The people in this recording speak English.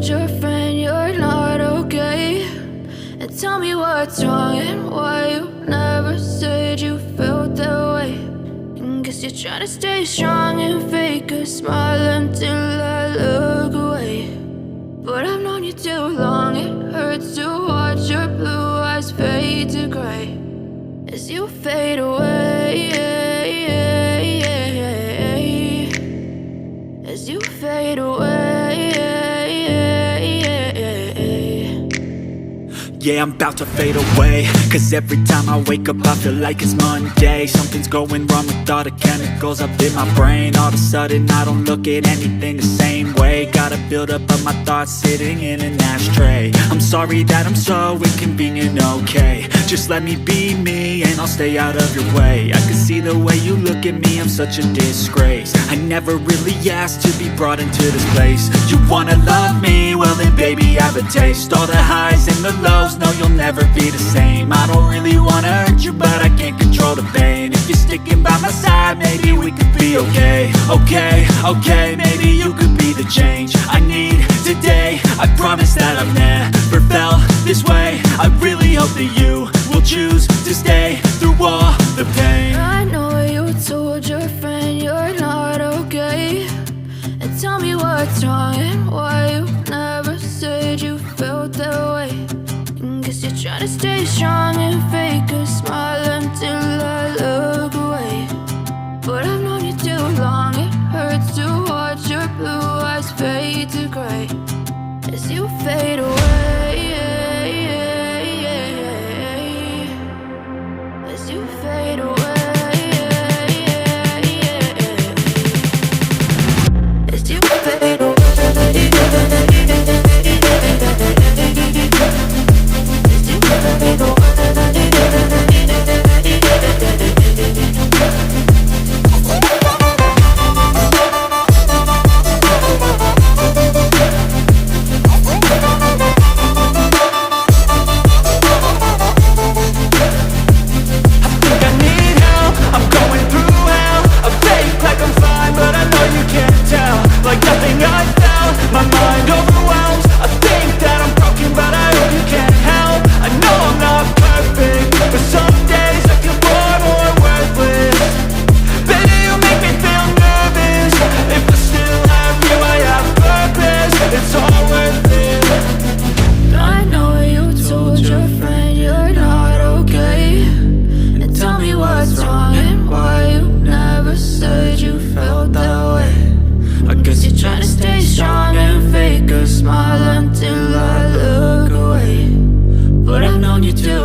told your friend you're not okay? And tell me what's wrong and why you never said you felt that way. And guess you're trying to stay strong and fake a smile until I look away. But I've known you too long, it hurts to watch your blue eyes fade to gray as you fade away, as you fade away. Yeah, I'm about to fade away, cause every time I wake up I feel like it's Monday. Something's going wrong with all the chemicals up in my brain. All of a sudden I don't look at anything the same way. Got a buildup of my thoughts sitting in an ashtray. I'm sorry that I'm so inconvenient, okay? Just let me be me and I'll stay out of your way. I can see the way you look at me, I'm such a disgrace. I never really asked to be brought into this place. You wanna love me? Well then baby I have a taste. All the highs and the lows, no you'll never be the same. I don't really wanna hurt you but I can't control the pain. If you're sticking by my side maybe we could be okay. Okay, maybe you could be the change I need today. I promise that I've never felt this way. I really hope that you will choose to stay through all the pain. I know you told your friend you're not okay. And tell me what's wrong and why you never said you felt that way. And guess you're trying to stay strong and fake a smile until I look away. But I've known you too long, it hurts to watch your blue eyes fade to gray as you fade away, as you fade away, as you fade away. Smile until I look away. But I've known you too